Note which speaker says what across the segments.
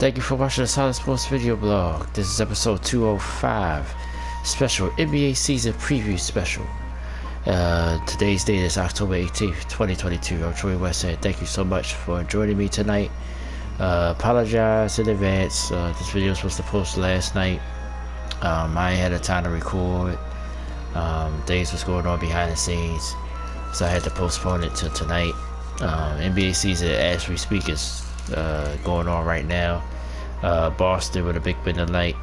Speaker 1: Thank you for watching the Silentsports video blog. This is episode 205, special NBA season preview special. Today's date is October 18th, 2022. I'm Troy Westhead. Thank you so much for joining me tonight. Apologize in advance. This video was supposed to post last night. I ain't had a time to record. Things was going on behind the scenes, so I had to postpone it till tonight. NBA season, as we speak, is going on right now. Boston with a big win tonight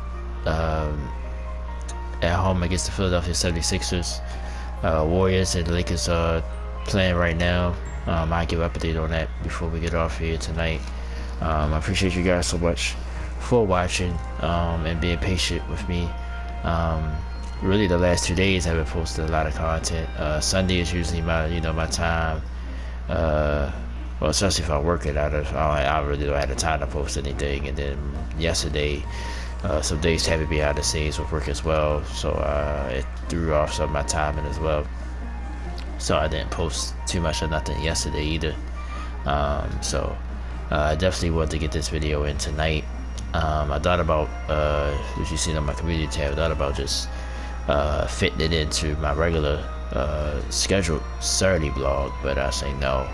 Speaker 1: at home against the Philadelphia 76ers. Warriors and the Lakers are playing right now. I'll give an update on that before we get off here tonight. I appreciate you guys so much for watching and being patient with me. Really, the last 2 days I've been posting a lot of content. Sunday is usually my time. Well, especially if I'm working, I really don't have the time to post anything. And then yesterday, some days had me behind the scenes with work as well, so it threw off some of my timing as well. So I didn't post too much of nothing yesterday either. So I definitely wanted to get this video in tonight. I thought about, as you've seen on my community tab, I thought about just fitting it into my regular scheduled Saturday blog, but I say no.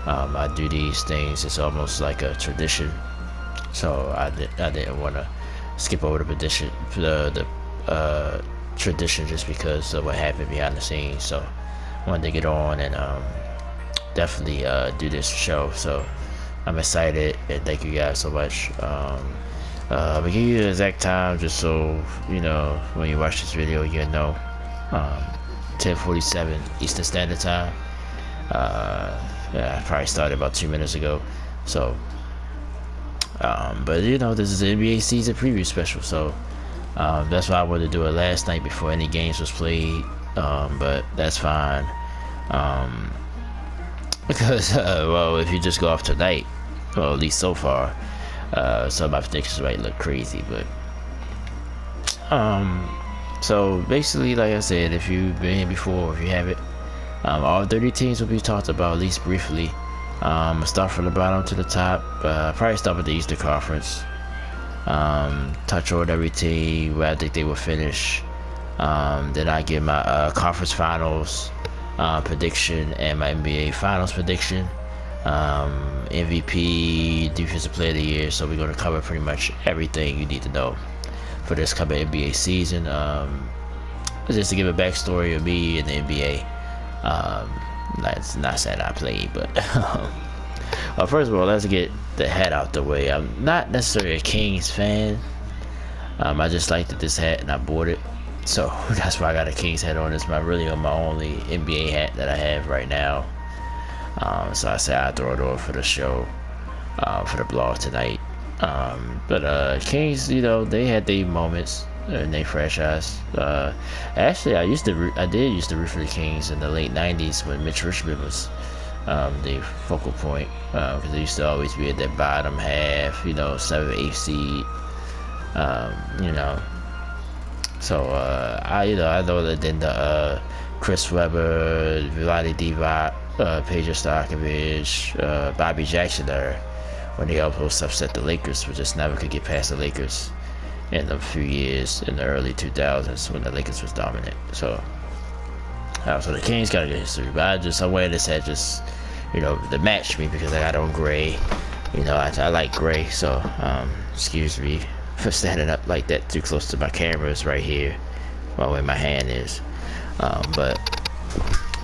Speaker 1: I do these things, it's almost like a tradition, so I didn't want to skip over the tradition just because of what happened behind the scenes. So I wanted to get on and definitely do this show. So I'm excited, and thank you guys so much. I'll give you the exact time just so when you watch this video, 10:47 Eastern Standard Time. I probably started about 2 minutes ago. So but this is the NBA season preview special, so that's why I wanted to do it last night before any games was played. But that's fine, because well, if you just go off tonight, well, at least so far, some of my predictions might look crazy, but so basically, like I said, if you've been here before, or if you haven't, all 30 teams will be talked about at least briefly. I'll start from the bottom to the top. Probably start with the Eastern Conference. Touch on every team where I think they will finish. Then I give my conference finals prediction and my NBA finals prediction. MVP, defensive player of the year. So we're going to cover pretty much everything you need to know for this coming NBA season. Just to give a backstory of me and the NBA. Not saying I played, but well, first of all, let's get the hat out the way. I'm not necessarily a Kings fan. I just liked this hat and I bought it, so that's why I got a Kings hat on. It's my only NBA hat that I have right now. So I said I'd throw it on for the show, for the blog tonight. But Kings, they had their moments in their franchise. Actually, I did used to root for the Kings in the late 90s when Mitch Richmond was the focal point, because they used to always be at that bottom half, 7th, 8th seed. So I know that then the Chris Webber, Vlade Divac, Pedro Stojakovic, Bobby Jackson there, when they almost upset the Lakers, but just never could get past the Lakers in a few years in the early 2000s when the Lakers was dominant. So the Kings got a good history, but I wear this hat just to match me because I got on gray. I like gray, so excuse me for standing up like that too close to my cameras right here where my hand is. But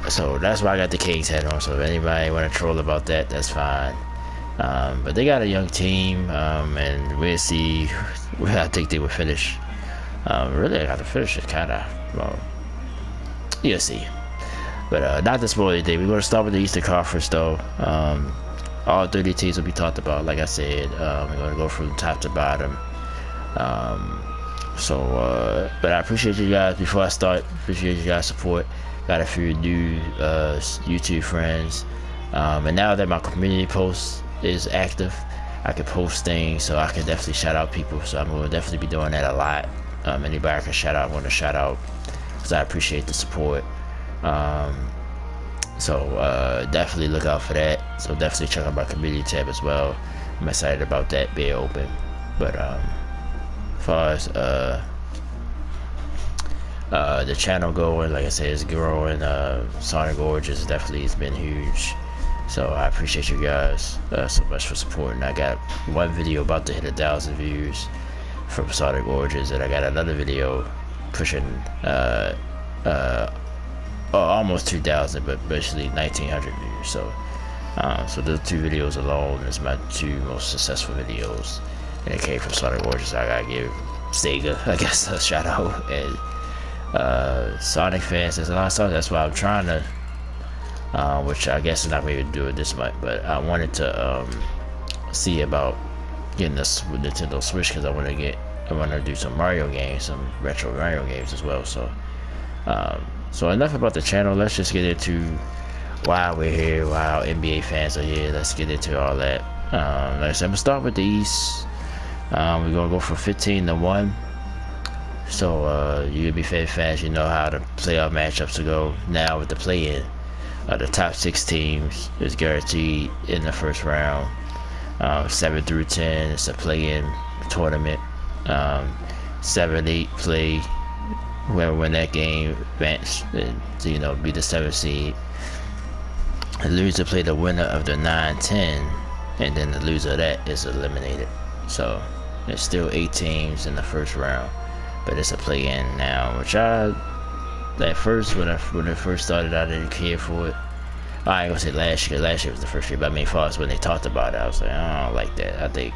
Speaker 1: so that's why I got the Kings hat on. So if anybody want to troll about that, that's fine. But they got a young team, and we'll see where I think they will finish. Really, I got to finish it kind of. Well, you'll see. But not to spoil anything, we're going to start with the Eastern Conference, though. All 30 teams will be talked about, like I said. We're going to go from top to bottom. But I appreciate you guys. Before I start, appreciate you guys' support. Got a few new YouTube friends. And now that my community post is active, I can post things, so I can definitely shout out people. So I'm going to definitely be doing that a lot. Anybody I can shout out, I want to shout out, because I appreciate the support. So definitely look out for that. So definitely check out my community tab as well. I'm excited about that being open. But as far as the channel going, like I said, it's growing. Sonic Origins definitely has been huge. So I appreciate you guys so much for supporting. I got one video about to hit 1,000 views from Sonic Origins, and I got another video pushing almost 2,000, but basically 1,900 views. So so those two videos alone is my two most successful videos, and it came from Sonic Origins. I gotta give Sega, I guess, a shout out. And Sonic fans, there's a lot of stuff. That's why I'm trying to, which I guess is not going to do it this month, but I wanted to see about getting the Nintendo Switch, because I want to do some Mario games, some retro Mario games as well. So so enough about the channel. Let's just get into why we're here, why NBA fans are here. Let's get into all that. Like I said, I'm gonna start with the East. We're gonna go from 15-1. So you NBA fans, you know how the playoff matchups will go now with the play-in. The top 6 teams is guaranteed in the first round. 7 through 10 is a play-in tournament. 7-8 play. Whoever win that game advance, be the 7th seed. The loser play the winner of the 9-10, and then the loser of that is eliminated. So there's still 8 teams in the first round, but it's a play-in now, which at first when it first started, I didn't care for it. I ain't gonna say last year. Last year was the first year, but I mean, as far as when they talked about it, I was like, I don't like that. I think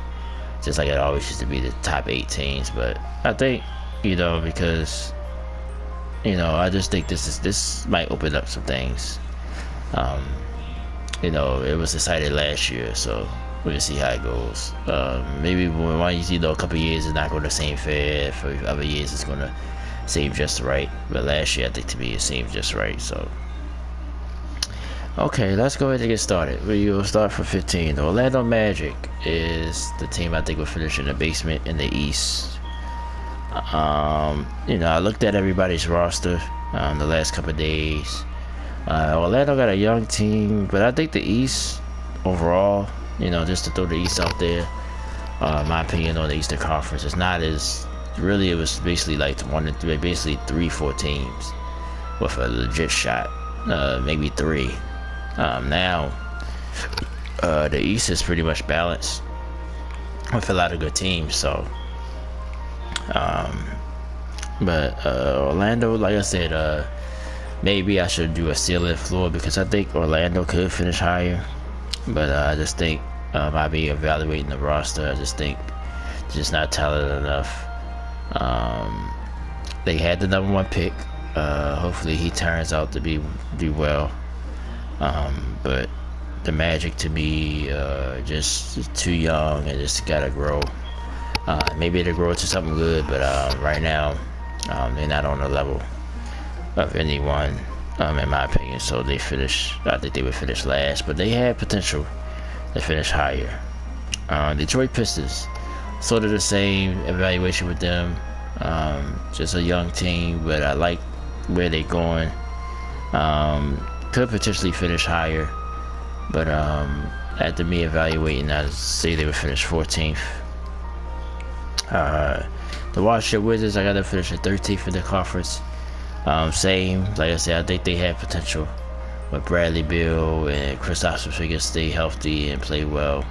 Speaker 1: just like it always used to be the top 8 teams, but I think because I just think this might open up some things. It was decided last year, so we'll see how it goes. Maybe a couple years it's not going to seem fair. For other years it's going to seem just right. But last year, I think to me it seemed just right. So, okay, let's go ahead and get started. We'll start from 15. The Orlando Magic is the team I think will finish in the basement in the East. I looked at everybody's roster the last couple of days. Orlando got a young team, but I think the East overall, just to throw the East out there, my opinion on the Eastern Conference is not as really. It was basically like 3-4 teams with a legit shot, maybe 3. Now the East is pretty much balanced with a lot of good teams. So but Orlando, like I said, maybe I should do a ceiling floor, because I think Orlando could finish higher, but I just think by me evaluating the roster, I just think just not talented enough. They had the number 1 pick. Hopefully he turns out to do well. But the Magic, to me, just too young and just gotta grow. Maybe it'll grow to something good, but right now they're not on the level of anyone, in my opinion. So I think they would finish last, but they had potential to finish higher. Detroit Pistons, sort of the same evaluation with them. Just a young team, but I like where they're going. Could potentially finish higher, but after me evaluating, I'd say they would finish 14th. The Washington Wizards, I got them finishing 13th in the conference. Same, like I said, I think they have potential with Bradley Beal and Kristaps Porzingis stay healthy and play well.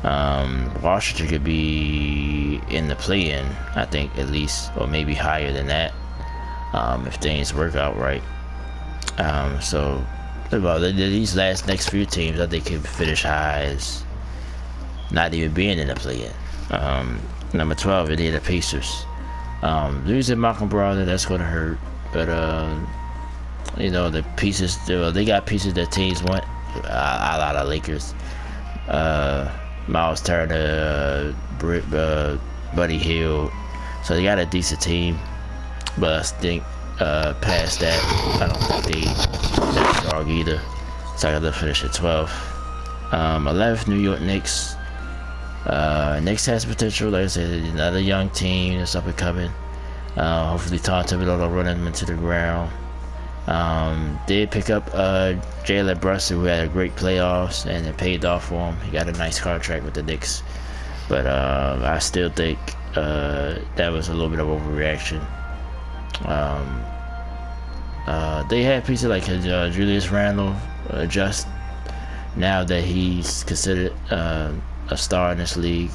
Speaker 1: Washington could be in the play-in, I think, at least, or maybe higher than that, if things work out right. So these next few teams, I think, could finish high as not even being in the play-in. Number 12, Indiana Pacers. Losing Malcolm Brogdon, that's going to hurt. But, the pieces, they got pieces that teams want. A lot of Lakers. Miles Turner, Buddy Hield. So they got a decent team. But I think past that, I don't think they're strong either. So I got to finish at 12. 11th, New York Knicks. Knicks has potential. Like I said, another young team that's up and coming. Hopefully Tom Thibodeau don't run them into the ground. Did pick up Jalen Brunson, who had a great playoffs, and it paid off for him. He got a nice contract with the Knicks. But I still think that was a little bit of overreaction. They had pieces like Julius Randle adjust now that he's considered a star in this league.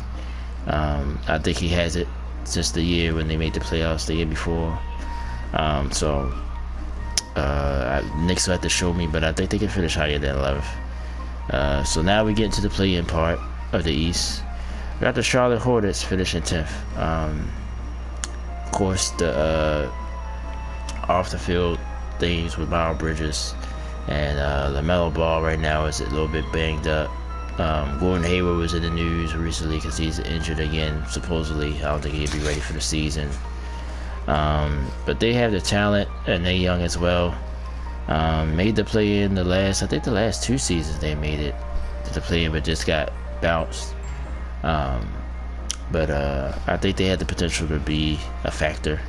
Speaker 1: I think he has it since the year when they made the playoffs the year before. Knicks will have to show me, but I think they can finish higher than 11th. So now we get into the play-in part of the East. We got the Charlotte Hornets finishing 10th. Of course, the off the field things with Miles Bridges and LaMelo Ball right now is a little bit banged up. Gordon Hayward was in the news recently because he's injured again, supposedly. I don't think he'd be ready for the season. But they have the talent, and they're young as well. Made the play-in the last 2 seasons they made it to the play-in, but just got bounced. But I think they had the potential to be a factor.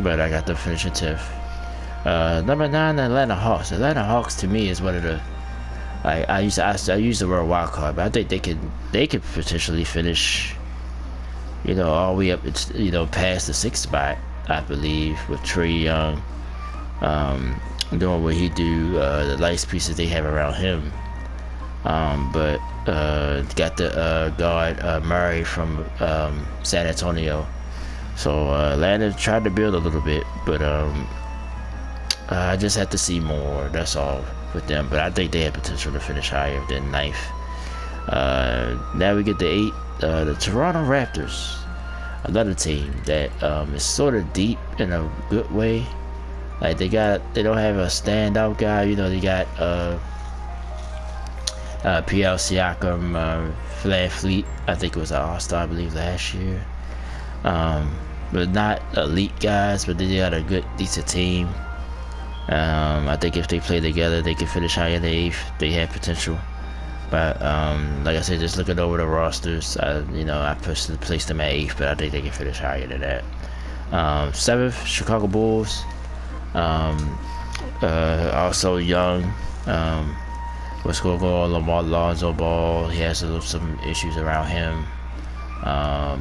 Speaker 1: But I got them finishing 10th. Number 9, the Atlanta Hawks. Atlanta Hawks to me is one of the, I use the word wild card, but I think they could potentially finish, all the way up, past the 6th spot, I believe, with Trae Young doing what he do, the nice pieces they have around him. But got the guard Murray from San Antonio. So Atlanta tried to build a little bit, but I just have to see more. That's all with them. But I think they have potential to finish higher than 9th. Now we get the 8th, the Toronto Raptors, another team that is sort of deep in a good way. Like they don't have a standout guy. They got PL Siakam, Flair Fleet. I think it was an All-Star, I believe, last year. But not elite guys, but they got a good, decent team. I think if they play together, they can finish higher than 8th. They have potential. But like I said, just looking over the rosters, I personally placed them at 8th, but I think they can finish higher than that. 7th, Chicago Bulls. Also young. What's going on? Lonzo Ball. He has some issues around him.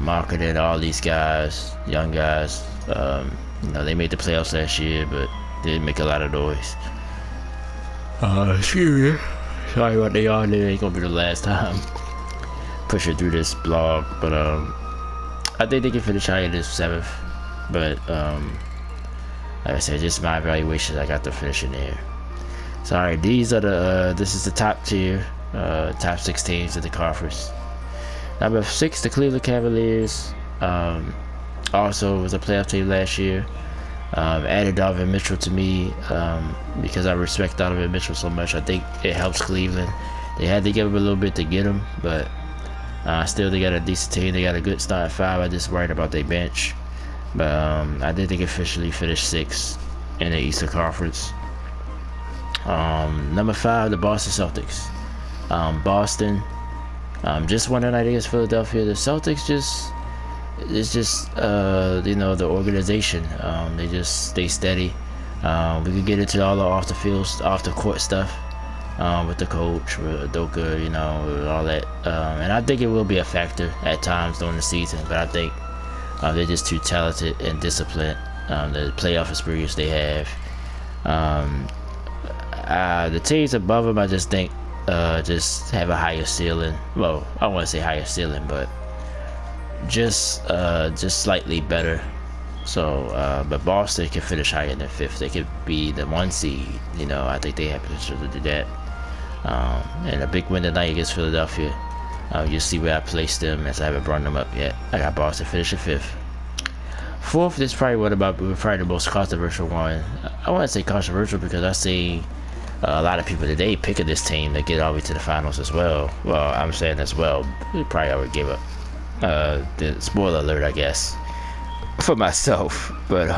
Speaker 1: Marketing all these guys, young guys. They made the playoffs last year, but didn't make a lot of noise. Excuse me. Sorry about they are. They ain't gonna be the last time pushing through this blog, but I think they can finish higher than 7th. But like I said, just my evaluation. I got them finishing there. Sorry, these are this is the top tier, top 6 teams in the conference. Number 6, the Cleveland Cavaliers. Also was a playoff team last year. Added Donovan Mitchell to me because I respect Donovan Mitchell so much. I think it helps Cleveland. They had to give him a little bit to get him, but still they got a decent team. They got a good starting 5. I just worried about their bench. But I think they can officially finish 6th in the Eastern Conference. Number 5, the Boston Celtics. Boston just won tonight against Philadelphia. The Celtics it's just the organization. They just stay steady. We could get into all the off the court stuff with the coach, with Udoka, all that. And I think it will be a factor at times during the season. But I think they're just too talented and disciplined. The playoff experience they have. The teams above them, I just think, just have a higher ceiling. Well, I want to say higher ceiling, but just slightly better. So, but Boston can finish higher than 5th. They could be the 1 seed. I think they have potential to do that. And a big win tonight against Philadelphia. You'll see where I placed them, as I haven't brought them up yet. I got Boston finishing 5th. 4th is probably probably the most controversial one. I want to say controversial because I see a lot of people today picking this team to get all the way to the finals as well. Well, I'm saying as well. We probably already gave up. The spoiler alert, I guess, for myself. But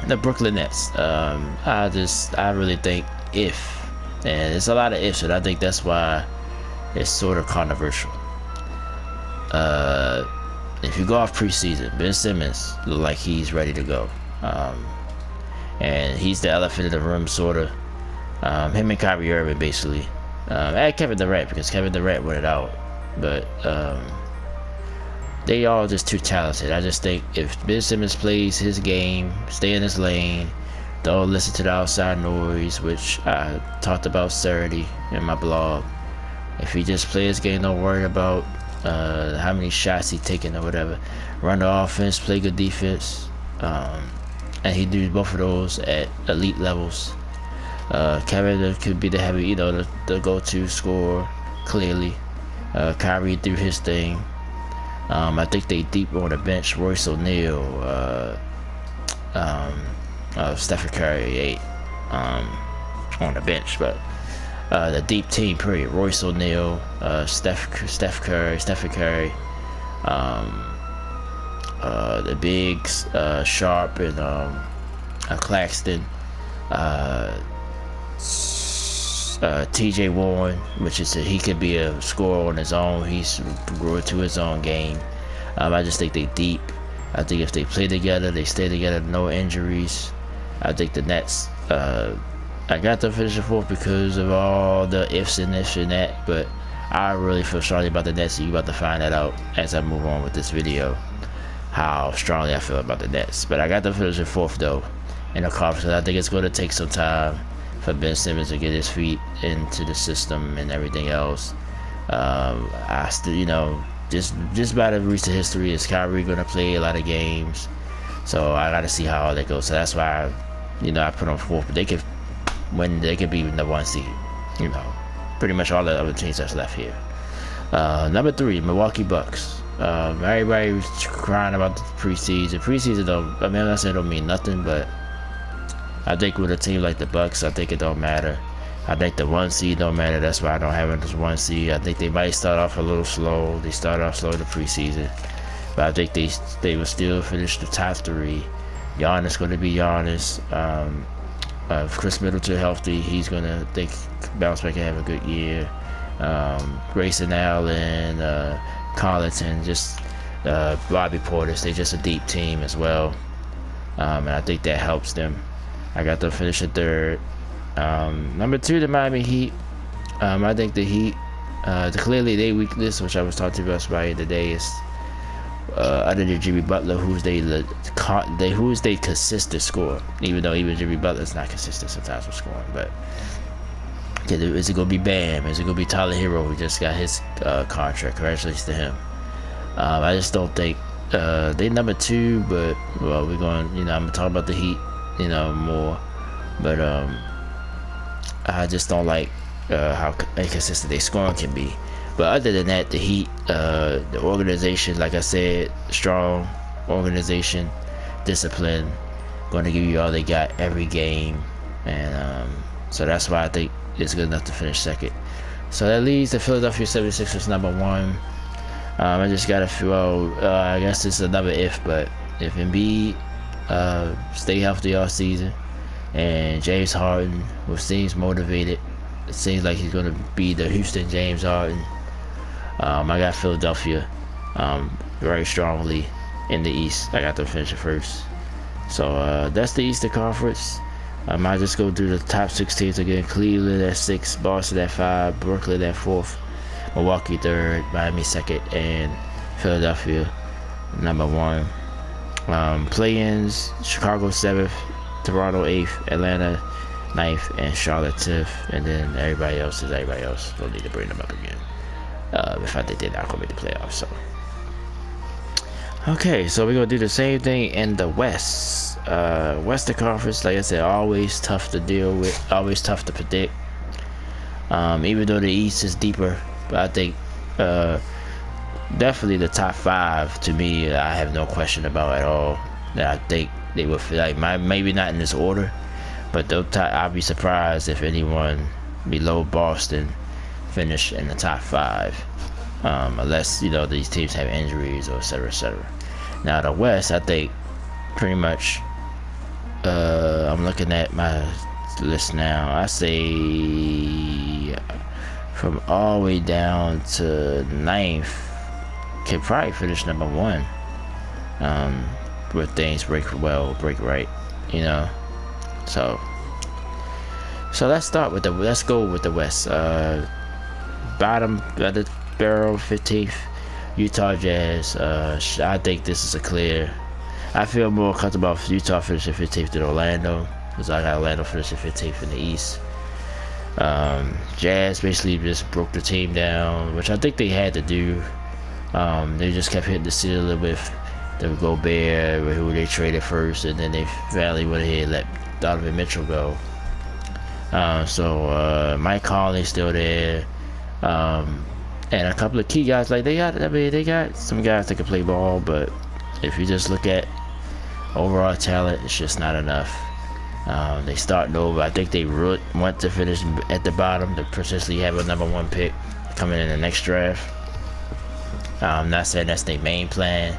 Speaker 1: the Brooklyn Nets. I really think and there's a lot of ifs, and I think that's why it's sort of controversial. If you go off preseason, Ben Simmons look like he's ready to go. And he's the elephant in the room, sort of. Him and Kyrie Irving basically. And Kevin Durant, because Kevin Durant went it out, but they all just too talented. I just think if Ben Simmons plays his game, stay in his lane, don't listen to the outside noise, which I talked about Saturday in my blog. If he just plays his game, don't worry about how many shots he's taking or whatever. Run the offense, play good defense, and he do both of those at elite levels. Kevin could be the heavy, the go-to scorer clearly. Kyrie do his thing. I think they deep on the bench. Royce O'Neal, Stephen Curry on the bench, but the deep team period. Royce O'Neal, Stephen Curry, the bigs, Sharp and Claxton, TJ Warren, which is he could be a scorer on his own. He's grew into his own game. I just think they deep. I think if they play together, they stay together, no injuries. I think the Nets. I got them finishing fourth because of all the ifs and this and that, but I really feel strongly about the Nets. You about to find that out as I move on with this video, how strongly I feel about the Nets. But I got them finishing fourth though in the conference. I think it's going to take some time for Ben Simmons to get his feet into the system and everything else. I still, just by the recent history, is Kyrie going to play a lot of games? So I got to see how all that goes. So that's why I put on fourth. But they could win. They could be in the 1 seed. Pretty much all the other teams that's left here. Number 3, Milwaukee Bucks. Everybody was crying about the preseason. Preseason I'm not saying it don't mean nothing, but I think with a team like the Bucks, I think it don't matter. I think the 1 seed don't matter. That's why I don't have it as 1 seed. I think they might start off a little slow. They started off slow in the preseason, but I think they will still finish the top 3. Giannis going to be Giannis. If Chris Middleton healthy, he's going to bounce back and have a good year. Grayson Allen, Collington, just Bobby Portis. They're just a deep team as well, and I think that helps them. I got them finishing 3rd. Number 2, the Miami Heat. I think the Heat, clearly their weakness, which I was talking about somebody today, is other than Jimmy Butler, who's they consistent scorer. Even though even Jimmy Butler's not consistent sometimes with scoring, but is it gonna be Bam? Is it gonna be Tyler Hero, who just got his contract? Congratulations to him. I just don't think they number 2, but we're going. I'm gonna talk about the Heat, more, but I just don't like how inconsistent their scoring can be. But other than that, the Heat, the organization, like I said, strong organization, discipline, going to give you all they got every game, and so that's why I think it's good enough to finish 2nd. So that leaves the Philadelphia 76ers number 1. I just got to feel, I guess it's another if, but if Embiid stay healthy all season, and James Harden seems motivated, it seems like he's going to be the Houston James Harden. I got Philadelphia very strongly in the East. I got them finishing 1st. So that's the Eastern Conference. I might just go through the top 6 teams again. Cleveland at 6, Boston at 5, Brooklyn at 4th, Milwaukee 3rd, Miami 2nd, and Philadelphia number 1. Play-ins: Chicago 7th, Toronto 8th, Atlanta 9th, and Charlotte 10th. And then everybody else. Don't need to bring them up again. If I think they're not going to make the playoffs. So, okay, so we're going to do the same thing in the West. Western Conference, like I said, always tough to deal with, always tough to predict. Even though the East is deeper, but I think definitely the top 5 to me, I have no question about at all. That I think they will feel like maybe not in this order, but I'll be surprised if anyone below Boston finish in the top 5, unless these teams have injuries or etc. Now the West, I think pretty much. I'm looking at my list now. I say from all the way down to 9th can probably finish number 1. Where things break right, So So let's go with the West. Bottom of the barrel, 15th, Utah Jazz. I think this is a clear. I feel more comfortable with Utah finishing 15th than Orlando, because I got Orlando finishing 15th in the East. Jazz basically just broke the team down, which I think they had to do. They just kept hitting the ceiling with the Gobert, who they traded first, and then they finally went ahead and let Donovan Mitchell go. So Mike Conley's still there, and a couple of key guys. Like they got some guys that can play ball, but if you just look at overall talent, it's just not enough. They starting over. I think they want to finish at the bottom to potentially have a number 1 pick coming in the next draft. I'm not saying that's their main plan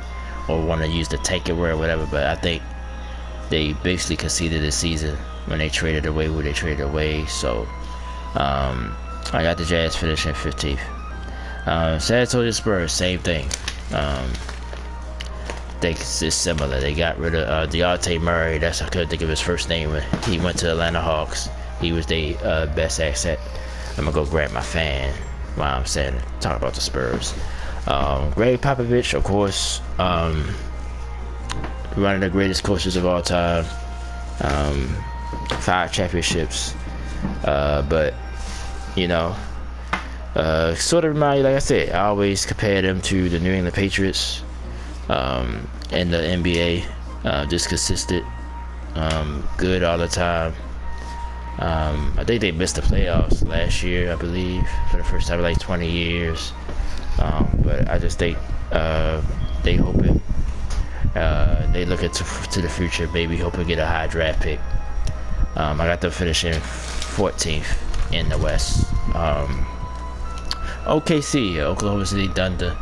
Speaker 1: or want to use the takeaway or whatever, but I think they basically conceded this season when they traded away who they traded away. So I got the Jazz finishing 15th. San Antonio Spurs, same thing. It's similar. They got rid of Deontay Murray. I couldn't think of his first name when he went to Atlanta Hawks. He was their best asset. I'm gonna go grab my fan while I'm saying talk about the Spurs. Greg Popovich, of course, one of the greatest coaches of all time. 5 championships, but sort of remind you, like I said, I always compare them to the New England Patriots. In the NBA, just consistent, good all the time. I think they missed the playoffs last year, I believe, for the first time in like 20 years. But I just think they hoping, they looking to the future, maybe hoping to get a high draft pick. I got them finishing 14th in the West. OKC, Oklahoma City Thunder.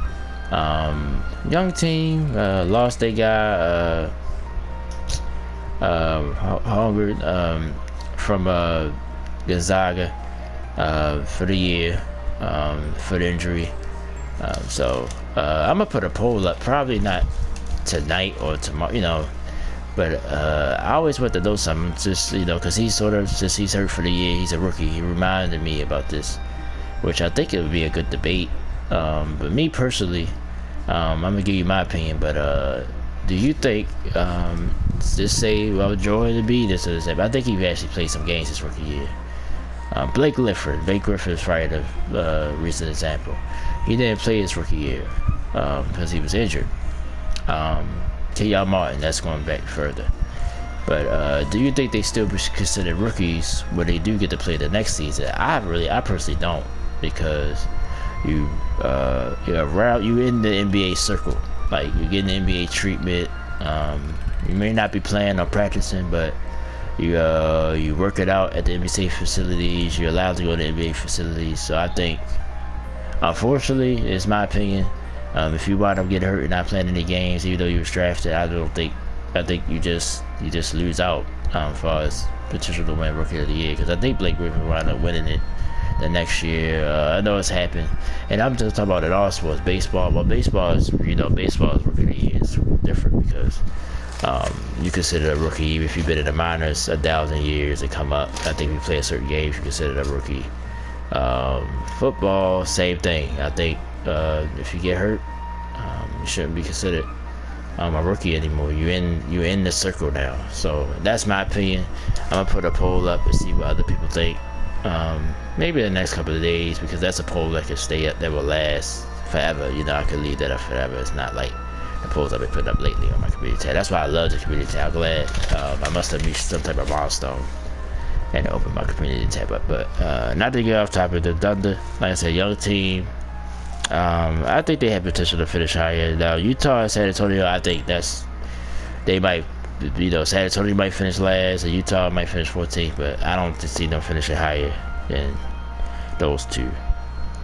Speaker 1: Young team, lost their guy, Hunger, from Gonzaga, for the year, for the injury. So I'm gonna put a poll up, probably not tonight or tomorrow, but I always want to know something, just because he's he's hurt for the year, he's a rookie. He reminded me about this, which I think it would be a good debate. But me personally, I'm gonna give you my opinion, but do you think, just say, well, Joy to be this or this, but I think he actually played some games his rookie year. Blake Griffin is probably the recent example. He didn't play his rookie year because he was injured. K.R. Martin, that's going back further. But do you think they still be considered rookies when they do get to play the next season? I personally don't, because you in the NBA circle, like you're getting NBA treatment. You may not be playing or practicing, but you work it out at the NBA facilities. You're allowed to go to NBA facilities. So I think, unfortunately, it's my opinion, if you wind up getting hurt and not playing any games, even though you was drafted, I think you just lose out as far as potential to win Rookie of the Year, because I think Blake Griffin wound up winning it the next year. I know it's happened, and I'm just talking about it all sports. Baseball, well, baseball is Rookie of the Year is different, because you consider a rookie even if you've been in the minors 1,000 years and come up. I think if you play a certain game, you consider a rookie. Football, same thing. I think if you get hurt, you shouldn't be considered a rookie anymore. You're in the circle now. So that's my opinion. I'm gonna put a poll up and see what other people think. Maybe the next couple of days, because that's a poll that can stay up, that will last forever. I could leave that up forever. It's not like the polls I've been putting up lately on my community tab. That's why I love the community tab. I'm glad I must have reached some type of milestone and open my community tab up. But not to get off topic, the Thunder, like I said, young team. I think they have potential to finish higher. Now Utah and San Antonio, I think they might, San Antonio might finish last, and Utah might finish 14th, but I don't see them finishing higher than those two.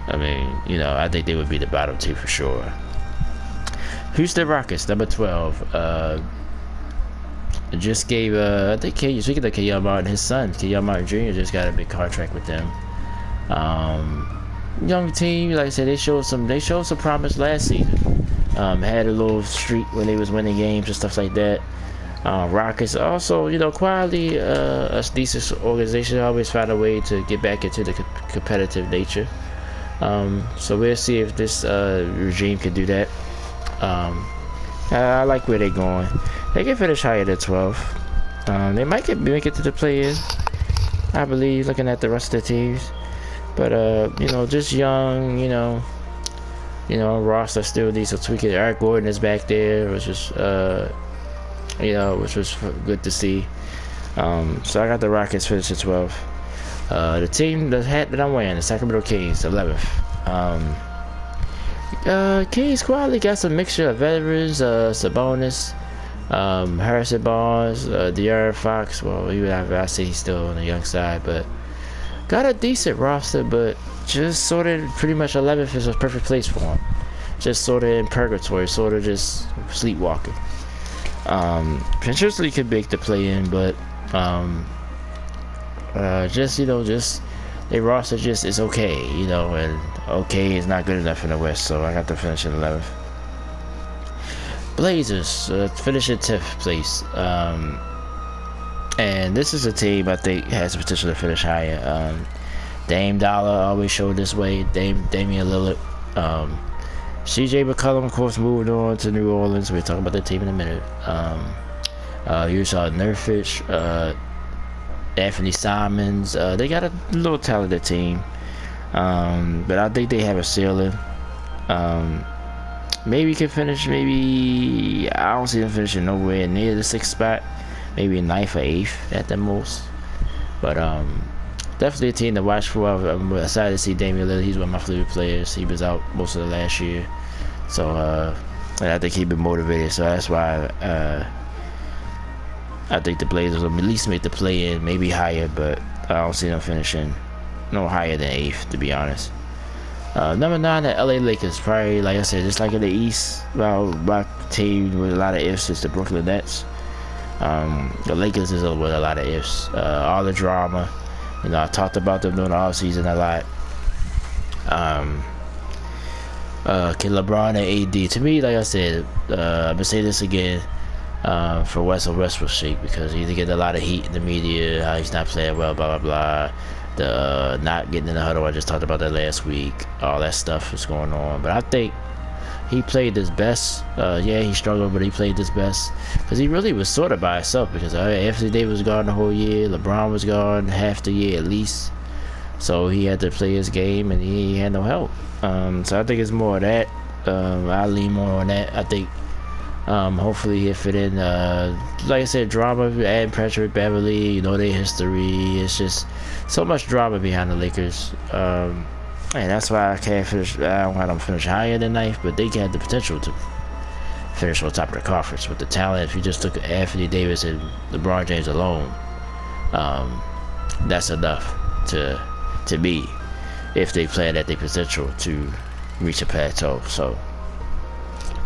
Speaker 1: I mean, I think they would be the bottom two for sure. Houston Rockets, number 12. Just gave, I think, speaking of K.R. Martin, his son, K.R. Martin Jr., just got a big contract with them. Young team, like I said, they showed some promise last season. Had a little streak when they was winning games and stuff like that. Rockets also, quietly a decent organization. Always find a way to get back into the competitive nature. So we'll see if this regime can do that. I like where they're going. They can finish higher than 12. They might make it to the play-in, I believe, looking at the rest of the teams. But just young, roster still needs some tweaking. Eric Gordon is back there, which is which was good to see. So I got the Rockets finish at 12. The team, the hat that I'm wearing, the Sacramento Kings, 11th. Kings quietly got some mixture of veterans, Sabonis, Harrison Barnes, De'Aaron Fox. Well, even I say he's still on the young side, but got a decent roster, but just sort of pretty much 11th is a perfect place for him. Just sort of in purgatory, sort of just sleepwalking. Potentially could make the play-in, but just their roster just is okay, and okay is not good enough in the West, so I got to finish at 11th. Blazers finish in 10th place, and this is a team I think has the potential to finish higher. Dame Dollar always showed this way. Damian Lillard, CJ McCollum, of course, moved on to New Orleans. We'll talk about that team in a minute. You saw Nurkic, Anthony Simons. They got a little talented team, but I think they have a ceiling. Maybe can finish. Maybe I don't see them finishing nowhere near the 6th spot. Maybe 9th or 8th at the most. But definitely a team to watch for. I'm excited to see Damian Lillard. He's one of my favorite players. He was out most of the last year, so and I think he's been motivated. So that's why I think the Blazers will at least make the play-in, maybe higher, but I don't see them finishing no higher than 8th, to be honest. Number 9, the LA Lakers. Probably, like I said, just like in the East, my team with a lot of ifs is the Brooklyn Nets. The Lakers is with a lot of ifs. All the drama. I talked about them during the offseason a lot. Can LeBron and AD, to me, like I said, I'm going to say this again, for Russell Westbrook's sake, because he's getting a lot of heat in the media, how he's not playing well, blah, blah, blah. The not getting in the huddle, I just talked about that last week. All that stuff is going on. But I think he played his best. Yeah, he struggled, but he played his best. Because he really was sort of by himself. Because Anthony Davis was gone the whole year. LeBron was gone half the year at least. So he had to play his game, and he had no help. So I think it's more of that. I lean more on that. I think hopefully he'll fit in. Like I said, drama, adding pressure with Beverly, their history. It's just so much drama behind the Lakers. And that's why I can't finish. I don't want them to finish higher than 9th, but they have the potential to finish on top of the conference with the talent. If you just look at Anthony Davis and LeBron James alone, that's enough to me if they play at their potential to reach a plateau. So,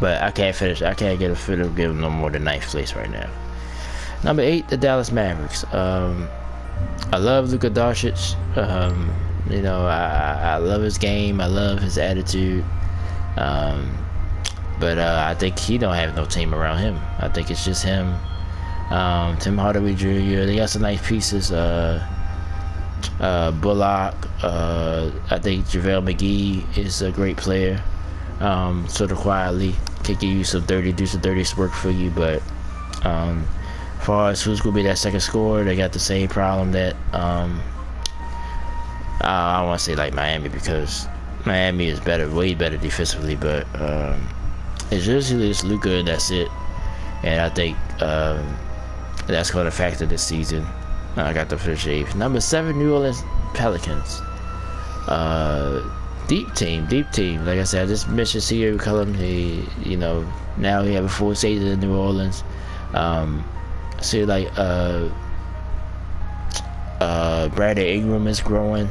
Speaker 1: but I can't finish. I can't give them no more than 9th place right now. Number 8, the Dallas Mavericks. I love Luka Doncic. I love his game. I love his attitude. But I think he don't have no team around him. I think it's just him. Tim Hardaway Jr. They got some nice pieces. Bullock. I think JaVale McGee is a great player. Sort of quietly can give you some do some dirty work for you, but as far as who's gonna be that second scorer, they got the same problem that I don't want to say like Miami, because Miami is way better defensively, but it's usually just Luka and that's it. And I think that's going to factor this season. I got the finish 8th. Number 7, New Orleans Pelicans. Deep team. Like I said, I just mentioned CJ McCollum. He, now he have a full season in New Orleans. See, like Brandon Ingram is growing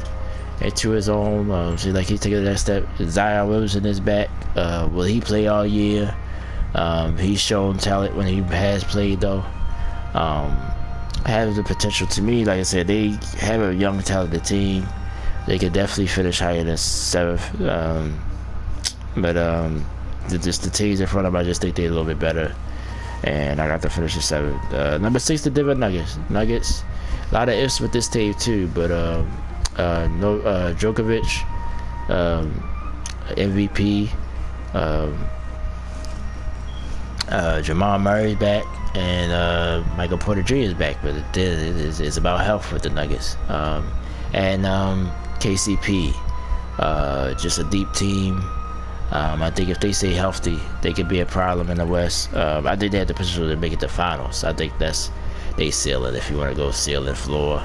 Speaker 1: into his own. See, like he's taking that step. Zion Williamson is back. Will he play all year? He's shown talent when he has played, though. Has the potential. To me, like I said, they have a young, talented team. They could definitely finish higher than 7th. But just the teams in front of them, I just think they're a little bit better. and I got to finish at 7. Number 6, the Denver Nuggets. A lot of ifs with this team too, but no Djokovic, MVP, Jamal Murray back, and Michael Porter Jr. is back, but it's about health with the Nuggets. And KCP, just a deep team. I think if they stay healthy, they could be a problem in the West. I think they have the potential to make it to finals. I think that's they ceiling if you want to go ceiling floor.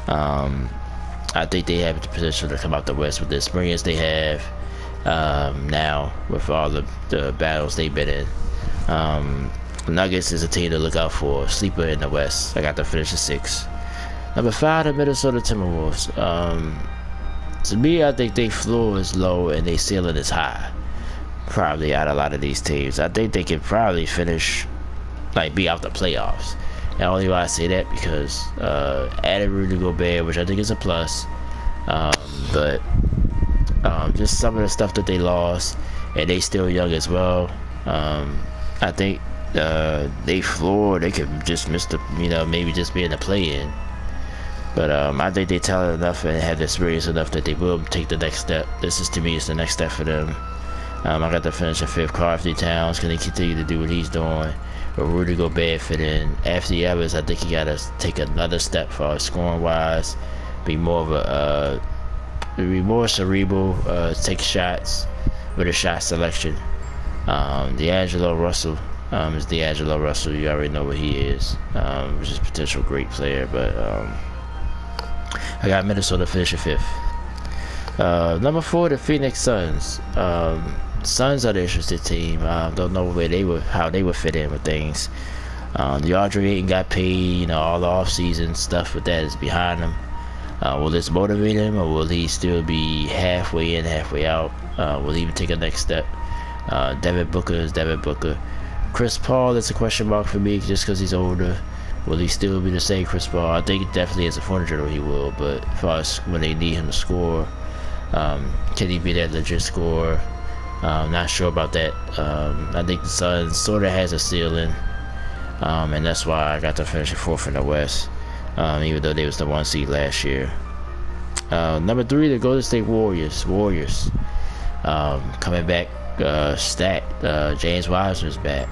Speaker 1: I think they have the potential to come out the West with the experience they have now with all the battles they've been in. Nuggets is a team to look out for. Sleeper in the West. I got to finish at 6. Number 5, the Minnesota Timberwolves. To me, I think their floor is low and their ceiling is high. Probably out of a lot of these teams. I think they could probably finish, like, be out the playoffs. And only why I say that because added Rudy Gobert, which I think is a plus. But just some of the stuff that they lost, and they still young as well. I think they floor, they could just miss the, maybe just be in the play-in. But I think they talented enough and have the experience enough that they will take the next step. This is, to me, it's the next step for them. I got to finish at 5th. Karl-Anthony Towns, can he continue to do what he's doing? But Rudy Gobert fit in. Anthony Edwards, I think he got to take another step for scoring-wise. Be more cerebral, take shots with a shot selection. D'Angelo Russell is D'Angelo Russell. You already know what he is, which is a potential great player. But I got Minnesota finish at 5th. Number 4, the Phoenix Suns. Suns are the interesting team. Don't know how they would fit in with things. DeAndre Ayton got paid. All the off-season stuff with that is behind him. Will this motivate him, or will he still be halfway in, halfway out? Will he even take a next step? Devin Booker is Devin Booker. Chris Paul is a question mark for me just because he's older. Will he still be the same Chris Paul? I think definitely as a point general he will, but as far as when they need him to score, can he be that legit scorer? Not sure about that. I think the Suns sort of has a ceiling, and that's why I got to finish at 4th in the West, even though they was the 1 seed last year. Number 3, the Golden State Warriors. Coming back stacked. James Wiseman's back.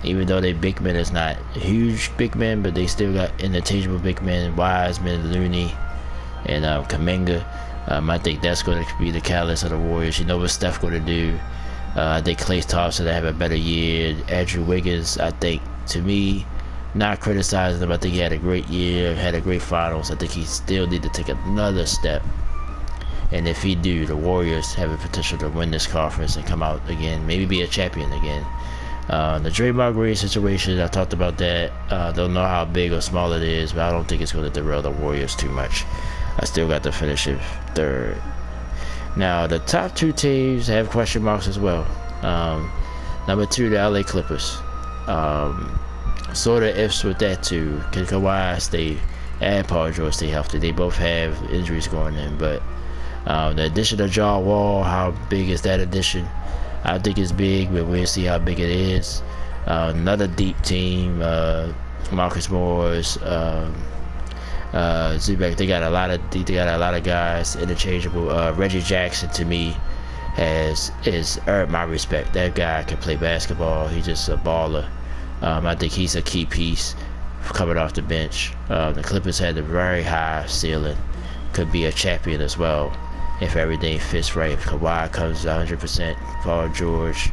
Speaker 1: Even though their big men is not huge big men, but they still got interchangeable big men, Wiseman, Looney, and Kuminga. I think that's going to be the catalyst of the Warriors. You know what Steph going to do. I think Klay Thompson will have a better year. Andrew Wiggins, I think, to me, not criticizing him, I think he had a great year, had a great finals. I think he still need to take another step. And if he do, the Warriors have a potential to win this conference and come out again, maybe be a champion again. The Draymond Green situation, I talked about that. Don't know how big or small it is, but I don't think it's going to derail the Warriors too much. I still got to finish it 3rd. Now, the top 2 teams have question marks as well. Number 2, the LA Clippers. Sort of ifs with that too. Can Kawhi stay and Paul George stay healthy? They both have injuries going in, but the addition of John Wall, how big is that addition? I think it's big, but we'll see how big it is. Another deep team, Marcus Morris, Zubac. They got a lot of guys interchangeable. Reggie Jackson, to me, has earned my respect. That guy can play basketball. He's just a baller. I think he's a key piece coming off the bench. The Clippers had a very high ceiling. Could be a champion as well if everything fits right. If Kawhi comes 100%, Paul George,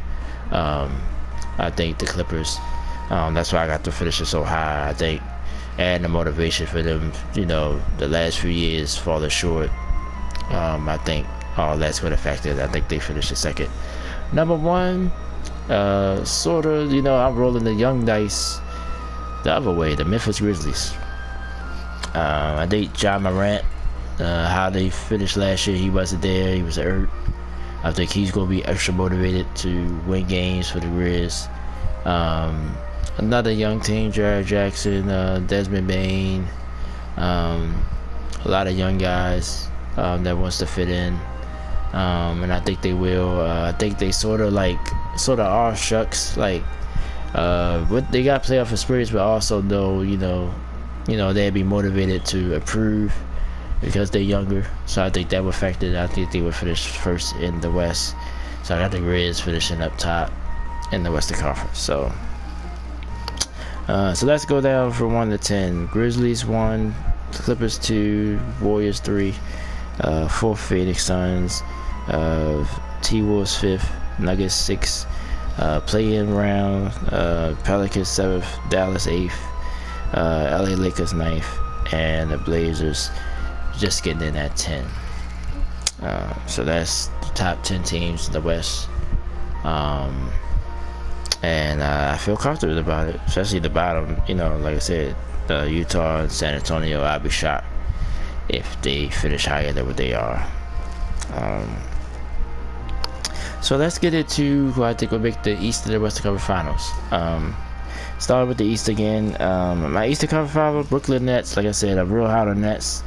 Speaker 1: I think the Clippers, that's why I got to finish it so high. I think adding the motivation for them, the last few years falling short, I think all that's going to factor in. I think they finished the 2nd. Number 1, sort of, I'm rolling the young dice the other way, the Memphis Grizzlies. I think John Morant, how they finished last year, he wasn't there, he was hurt. I think he's going to be extra motivated to win games for the Grizz. Another young team, Jared Jackson, Desmond Bain, a lot of young guys that wants to fit in, and I think they will. I think they sort of are shucks. Like, But they got playoff experience, but also though, they'd be motivated to improve because they're younger. So I think that would factor. I think they would finish first in the West. So I got the Grizz finishing up top in the Western Conference. So let's go down from 1 to 10. Grizzlies 1, Clippers 2, Warriors 3, 4th Phoenix Suns, T-Wolves 5th, Nuggets 6, play-in round, Pelicans 7th, Dallas 8th, LA Lakers 9th, and the Blazers just getting in at 10. So that's the top 10 teams in the West. And I feel comfortable about it, especially the bottom. Like I said, Utah and San Antonio, I'd be shocked if they finish higher than what they are. So let's get into who I think will make the East and the Western Conference Finals. Starting with the East again. My Eastern Conference Finals, Brooklyn Nets. Like I said, I'm real hot on Nets.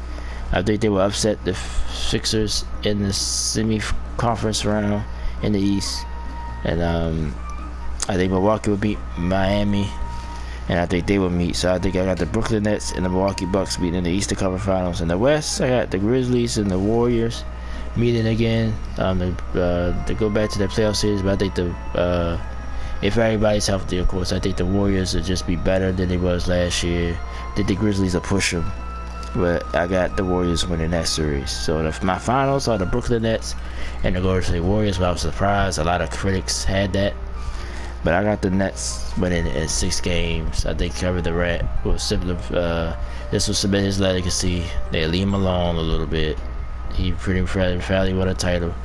Speaker 1: I think they will upset the Sixers in the semi-conference round in the East. And I think Milwaukee will beat Miami, and I think they will meet. So I think I got the Brooklyn Nets and the Milwaukee Bucks meeting in the Eastern Conference Finals. In the West, I got the Grizzlies and the Warriors meeting again to go back to the playoff series. But I think if everybody's healthy, of course, I think the Warriors will just be better than they was last year. I think the Grizzlies will push them, but I got the Warriors winning that series. So my finals are the Brooklyn Nets and the Golden State Warriors. But I was surprised a lot of critics had that. But I got the Nets winning in 6 games. I think Kevin Durant will simply, this will cement his legacy. They leave him alone a little bit. He pretty fairly won a title.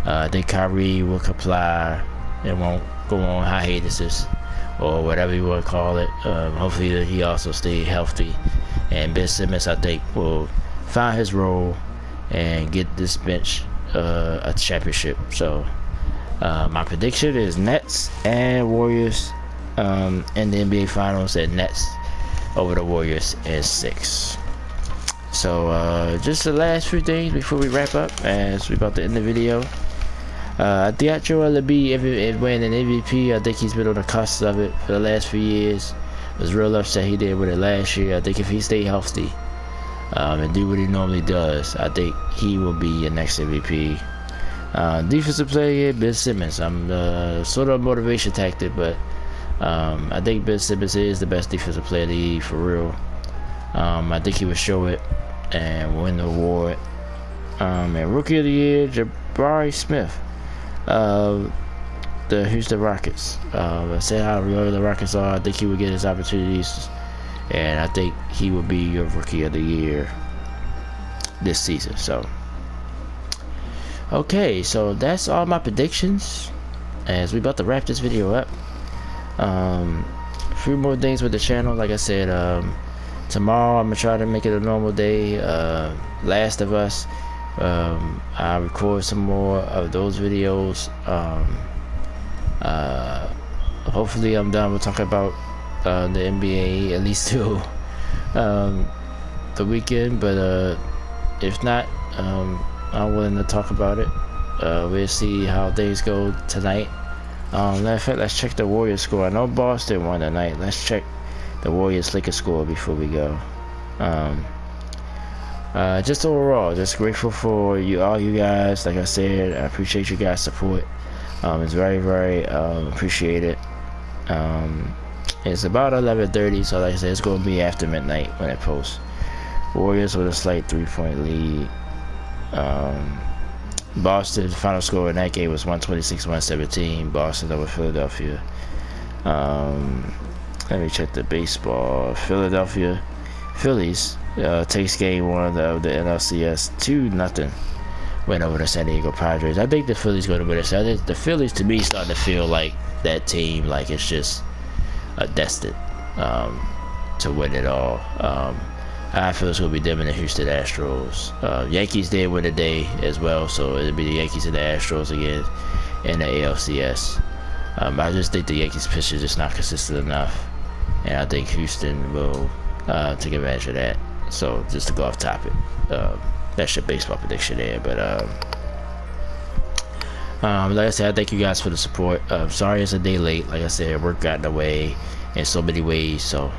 Speaker 1: I think Kyrie will comply and won't go on hiatuses or whatever you want to call it. Hopefully he also stay healthy. And Ben Simmons, I think, will find his role and get this bench a championship. So my prediction is Nets and Warriors in the NBA Finals, and Nets over the Warriors in 6. So just the last few things before we wrap up, as we're about to end the video. I think Joel Embiid winning an MVP. I think he's been on the cusp of it for the last few years. I was real upset he did with it last year. I think if he stay healthy and do what he normally does, I think he will be your next MVP. Defensive player, Ben Simmons. I'm sort of a motivation tactic, but I think Ben Simmons is the best defensive player in the league for real. I think he would show it and win the award. And Rookie of the Year, Jabari Smith, the Houston Rockets. I said how real the Rockets are. I think he would get his opportunities, and I think he will be your Rookie of the Year this season. So. Okay, so that's all my predictions as we about to wrap this video up. A few more things with the channel. Like I said, tomorrow I'm gonna try to make it a normal day. Last of Us, I'll record some more of those videos. Hopefully I'm done with talking about the NBA at least till the weekend, but if not, I'm willing to talk about it. We'll see how things go tonight. In fact, let's check the Warriors score. I know Boston won tonight. Let's check the Warriors Lakers score before we go. Just overall, just grateful for all you guys. Like I said, I appreciate you guys' support. It's very, very appreciated. It's about 11:30, so like I said, it's going to be after midnight when it posts. Warriors with a slight 3-point lead. Boston, final score in that game was 126-117. Boston over Philadelphia. Let me check the baseball. Phillies takes game 1 of the NLCS 2-0 win over the San Diego Padres. I think the Phillies going to win it. I think the Phillies, to me, starting to feel like that team, like it's just destined to win it all. I feel it's going to be them and the Houston Astros. Yankees did win today as well, so it'll be the Yankees and the Astros again in the ALCS. I just think the Yankees pitch is just not consistent enough, and I think Houston will take advantage of that. So just to go off topic, that's your baseball prediction there. But Like I said, I thank you guys for the support. Sorry it's a day late. Like I said, work got in the way in so many ways. So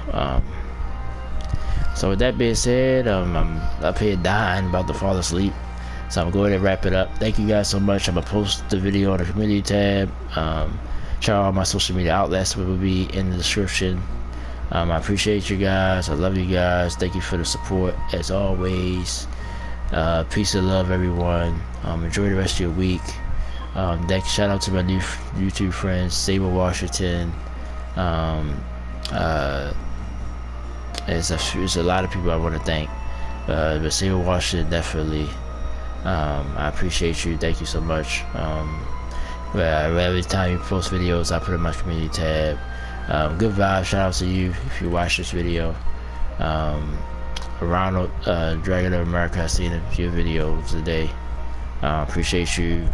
Speaker 1: with that being said, I'm up here dying, about to fall asleep. So I'm going to wrap it up. Thank you guys so much. I'm gonna post the video on the community tab. Check out all my social media outlets, which will be in the description. I appreciate you guys. I love you guys. Thank you for the support as always. Peace and love, everyone. Enjoy the rest of your week. Shout out to my new YouTube friends, Saber Washington. There's a lot of people I want to thank, but Saber Washington definitely. I appreciate you. Thank you so much. Every time you post videos, I put in my community tab. Good vibes. Shout out to you if you watch this video. Ronald, Dragon of America, I've seen a few videos today. Appreciate you.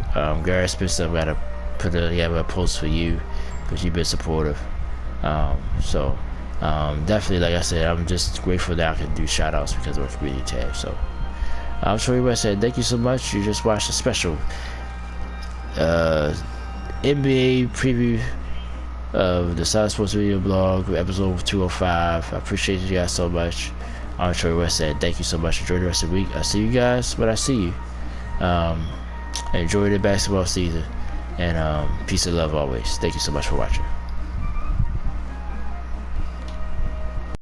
Speaker 1: Gary Spencer, I'm gonna put a post for you because you've been supportive. Definitely, like I said, I'm just grateful that I can do shout outs because of our community tab. So I'm sure you said thank you so much. You just watched a special NBA preview of the Silentsports video blog, episode 205. I appreciate you guys so much. I'm sure West said thank you so much. Enjoy the rest of the week. I'll see you guys when I see you. Enjoy the basketball season, and peace and love always. Thank you so much for watching.